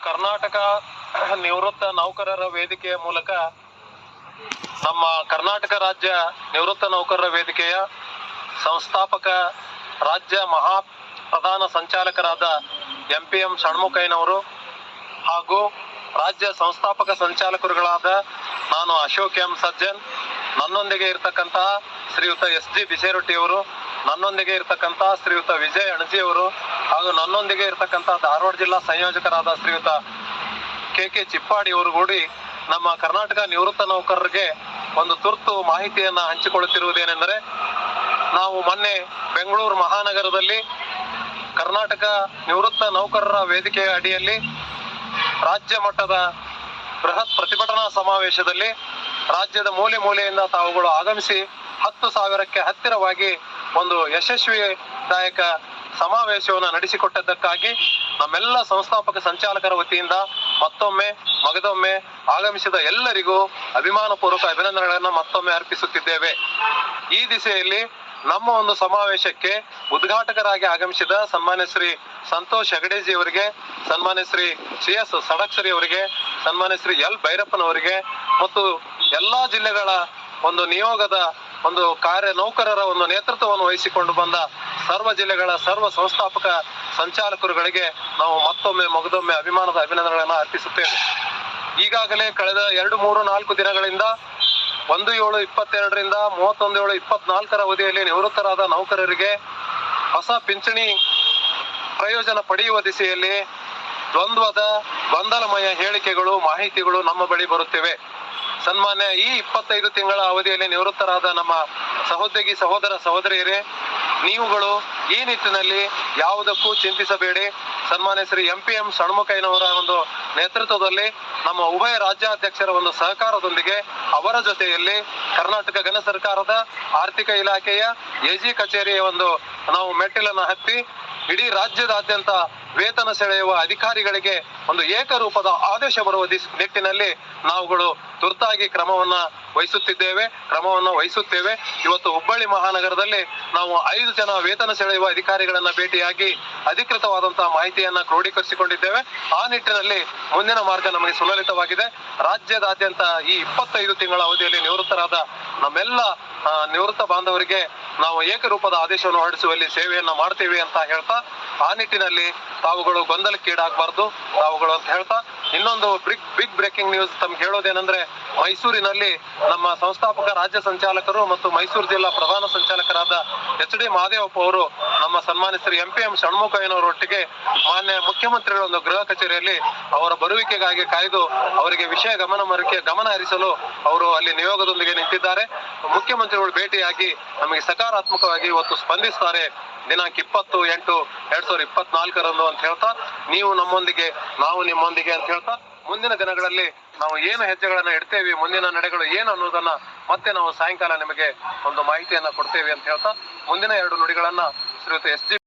ಕರ್ನಾಟಕ ನಿವೃತ್ತ ನೌಕರರ ವೇದಿಕೆಯ ಮೂಲಕ ನಮ್ಮ ಕರ್ನಾಟಕ ರಾಜ್ಯ ನಿವೃತ್ತ ನೌಕರರ ವೇದಿಕೆಯ ಸಂಸ್ಥಾಪಕ ರಾಜ್ಯ ಮಹಾ ಪ್ರಧಾನ ಸಂಚಾಲಕರಾದ MPM ಷಣ್ಮುಖಯ್ಯನವರು ಹಾಗೂ ರಾಜ್ಯ ಸಂಸ್ಥಾಪಕ ಸಂಚಾಲಕರುಗಳಾದ ನಾನು ಅಶೋಕ್ M ಸಜ್ಜನ್, ನನ್ನೊಂದಿಗೆ ಇರತಕ್ಕಂತಹ ಶ್ರೀಯುತ SG ಬಿಸೇರೊಟ್ಟಿಯವರು, ನನ್ನೊಂದಿಗೆ ಇರತಕ್ಕಂತಹ ಶ್ರೀಯುತ ವಿಜಯ್ ಅಣಜಿಯವರು ಹಾಗೂ ನನ್ನೊಂದಿಗೆ ಇರತಕ್ಕಂತಹ ಧಾರವಾಡ ಜಿಲ್ಲಾ ಸಂಯೋಜಕರಾದ ಶ್ರೀಯುತ KK ಚಿಪ್ಪಾಡಿಯವರು ಕೂಡಿ ನಮ್ಮ ಕರ್ನಾಟಕ ನಿವೃತ್ತ ನೌಕರರಿಗೆ ಒಂದು ತುರ್ತು ಮಾಹಿತಿಯನ್ನ ಹಂಚಿಕೊಳ್ಳುತ್ತಿರುವುದೇನೆಂದರೆ, ನಾವು ಮೊನ್ನೆ ಬೆಂಗಳೂರು ಮಹಾನಗರದಲ್ಲಿ ಕರ್ನಾಟಕ ನಿವೃತ್ತ ನೌಕರರ ವೇದಿಕೆಯ ಅಡಿಯಲ್ಲಿ ರಾಜ್ಯ ಮಟ್ಟದ ಬೃಹತ್ ಪ್ರತಿಭಟನಾ ಸಮಾವೇಶದಲ್ಲಿ ರಾಜ್ಯದ ಮೂಲೆ ಮೂಲೆಯಿಂದ ತಾವುಗಳು ಆಗಮಿಸಿ 10,000ಕ್ಕೆ ಹತ್ತಿರವಾಗಿ ಒಂದು ಯಶಸ್ವಿದಾಯಕ ಸಮಾವೇಶವನ್ನು ನಡೆಸಿಕೊಟ್ಟದ್ದಕ್ಕಾಗಿ ನಮ್ಮೆಲ್ಲ ಸಂಸ್ಥಾಪಕ ಸಂಚಾಲಕರ ವತಿಯಿಂದ ಮಗದೊಮ್ಮೆ ಆಗಮಿಸಿದ ಎಲ್ಲರಿಗೂ ಅಭಿಮಾನಪೂರ್ವಕ ಅಭಿನಂದನೆಗಳನ್ನು ಮತ್ತೊಮ್ಮೆ ಅರ್ಪಿಸುತ್ತಿದ್ದೇವೆ. ಈ ದಿಸೆಯಲ್ಲಿ ನಮ್ಮ ಒಂದು ಸಮಾವೇಶಕ್ಕೆ ಉದ್ಘಾಟಕರಾಗಿ ಆಗಮಿಸಿದ ಸನ್ಮಾನ್ಯ ಶ್ರೀ ಸಂತೋಷ್ ಹೆಗಡೆಜಿ ಅವರಿಗೆ, ಸನ್ಮಾನ್ಯ ಶ್ರೀ CS ಸಡಕ್ಷರಿ ಅವರಿಗೆ, ಸನ್ಮಾನ್ಯ ಶ್ರೀ L ಭೈರಪ್ಪನವರಿಗೆ ಮತ್ತು ಎಲ್ಲಾ ಜಿಲ್ಲೆಗಳ ಒಂದು ನಿಯೋಗದ ಒಂದು ನೌಕರರ ಒಂದು ನೇತೃತ್ವವನ್ನು ವಹಿಸಿಕೊಂಡು ಬಂದ ಸರ್ವ ಜಿಲ್ಲೆಗಳ ಸರ್ವ ಸಂಸ್ಥಾಪಕ ಸಂಚಾಲಕರುಗಳಿಗೆ ನಾವು ಮಗದೊಮ್ಮೆ ಅಭಿಮಾನದ ಅಭಿನಂದನೆಗಳನ್ನು ಅರ್ಪಿಸುತ್ತೇವೆ. ಈಗಾಗಲೇ ಕಳೆದ 2-3-4 ದಿನಗಳಿಂದ 1/7/22ರಿಂದ 31/7/24 ಅವಧಿಯಲ್ಲಿ ನಿವೃತ್ತರಾದ ನೌಕರರಿಗೆ ಹೊಸ ಪಿಂಚಣಿ ಪ್ರಯೋಜನ ಪಡೆಯುವ ದಿಸೆಯಲ್ಲಿ ದ್ವಂದ್ವದ ಗೊಂದಲಮಯ ಹೇಳಿಕೆಗಳು, ಮಾಹಿತಿಗಳು ನಮ್ಮ ಬಳಿ ಬರುತ್ತಿವೆ. ಸನ್ಮಾನ್ಯ ಈ 25 ತಿಂಗಳ ಅವಧಿಯಲ್ಲಿ ನಿವೃತ್ತರಾದ ನಮ್ಮ ಸಹೋದರ ಸಹೋದರಿಯರೇ, ನೀವುಗಳು ಈ ನಿಟ್ಟಿನಲ್ಲಿ ಯಾವುದಕ್ಕೂ ಚಿಂತಿಸಬೇಡಿ. ಸನ್ಮಾನ್ಯ ಶ್ರೀ MPM ಷಣ್ಮುಖಯ್ಯನವರ ಒಂದು ನೇತೃತ್ವದಲ್ಲಿ ನಮ್ಮ ಉಭಯ ರಾಜ್ಯಾಧ್ಯಕ್ಷರ ಒಂದು ಸಹಕಾರದೊಂದಿಗೆ ಅವರ ಜೊತೆಯಲ್ಲಿ ಕರ್ನಾಟಕ ಘನ ಸರ್ಕಾರದ ಆರ್ಥಿಕ ಇಲಾಖೆಯ AG ಕಚೇರಿಯ ಒಂದು ನಾವು ಮೆಟ್ಟಿಲನ್ನು ಹತ್ತಿ ಇಡೀ ರಾಜ್ಯದಾದ್ಯಂತ ವೇತನ ಸೆಳೆಯುವ ಅಧಿಕಾರಿಗಳಿಗೆ ಒಂದು ಏಕರೂಪದ ಆದೇಶ ಬರುವ ನಿಟ್ಟಿನಲ್ಲಿ ನಾವುಗಳು ತುರ್ತಾಗಿ ಕ್ರಮವನ್ನು ವಹಿಸುತ್ತೇವೆ. ಇವತ್ತು ಹುಬ್ಬಳ್ಳಿ ಮಹಾನಗರದಲ್ಲಿ ನಾವು 5 ಜನ ವೇತನ ಸೆಳೆಯುವ ಅಧಿಕಾರಿಗಳನ್ನ ಭೇಟಿಯಾಗಿ ಅಧಿಕೃತವಾದಂತಹ ಮಾಹಿತಿಯನ್ನ ಕ್ರೋಢೀಕರಿಸಿಕೊಂಡಿದ್ದೇವೆ. ಆ ನಿಟ್ಟಿನಲ್ಲಿ ಮುಂದಿನ ಮಾರ್ಗ ನಮಗೆ ಸುಲಲಿತವಾಗಿದೆ. ರಾಜ್ಯದಾದ್ಯಂತ ಈ 25 ತಿಂಗಳ ಅವಧಿಯಲ್ಲಿ ನಿವೃತ್ತರಾದ ನಮ್ಮೆಲ್ಲ ನಿವೃತ್ತ ಬಾಂಧವರಿಗೆ ನಾವು ಏಕರೂಪದ ಆದೇಶವನ್ನು ಹೊರಡಿಸುವಲ್ಲಿ ಸೇವೆಯನ್ನ ಮಾಡ್ತೇವೆ ಅಂತ ಹೇಳ್ತಾ, ಆ ನಿಟ್ಟಿನಲ್ಲಿ ತಾವುಗಳು ಗೊಂದಲಕ್ಕೀಡಾಗಬಾರ್ದು ತಾವುಗಳು ಅಂತ ಹೇಳ್ತಾ, ಇನ್ನೊಂದು ಬಿಗ್ ಬ್ರೇಕಿಂಗ್ ನ್ಯೂಸ್ ತಮ್ಗೆ ಹೇಳೋದೇನೆಂದ್ರೆ, ಮೈಸೂರಿನಲ್ಲಿ ನಮ್ಮ ಸಂಸ್ಥಾಪಕ ರಾಜ್ಯ ಸಂಚಾಲಕರು ಮತ್ತು ಮೈಸೂರು ಜಿಲ್ಲಾ ಪ್ರಧಾನ ಸಂಚಾಲಕರಾದ HD ಮಹದೇವಪ್ಪ ಅವರು ನಮ್ಮ ಸನ್ಮಾನ್ಯ ಶ್ರೀ MPM ಷಣ್ಮುಖಯ್ಯನವರೊಟ್ಟಿಗೆ ಮಾನ್ಯ ಮುಖ್ಯಮಂತ್ರಿಗಳ ಒಂದು ಗೃಹ ಕಚೇರಿಯಲ್ಲಿ ಅವರ ಬರುವಿಕೆಗಾಗಿ ಕಾಯ್ದು ಅವರಿಗೆ ವಿಷಯ ಗಮನ ಹರಿಸಲು ಅವರು ಅಲ್ಲಿ ನಿಯೋಗದೊಂದಿಗೆ ನಿಂತಿದ್ದಾರೆ. ಮುಖ್ಯಮಂತ್ರಿಗಳು ಭೇಟಿಯಾಗಿ ನಮಗೆ ಸಕಾರಾತ್ಮಕವಾಗಿ ಇವತ್ತು ಸ್ಪಂದಿಸ್ತಾರೆ ದಿನಾಂಕ 20/8/2024 ಅಂತ ಹೇಳ್ತಾ, ನೀವು ನಮ್ಮೊಂದಿಗೆ ನಾವು ನಿಮ್ಮೊಂದಿಗೆ ಅಂತ ಹೇಳ್ತಾ, ಮುಂದಿನ ದಿನಗಳಲ್ಲಿ ನಾವು ಏನು ಹೆಜ್ಜೆಗಳನ್ನ ಇಡ್ತೇವೆ, ಮುಂದಿನ ನಡೆಗಳು ಏನು ಅನ್ನೋದನ್ನ ಮತ್ತೆ ನಾವು ಸಾಯಂಕಾಲ ನಿಮಗೆ ಒಂದು ಮಾಹಿತಿಯನ್ನ ಕೊಡ್ತೇವೆ ಅಂತ ಹೇಳ್ತಾ, ಮುಂದಿನ 2 ನುಡಿಗಳನ್ನ ಶ್ರೀಯುತ SG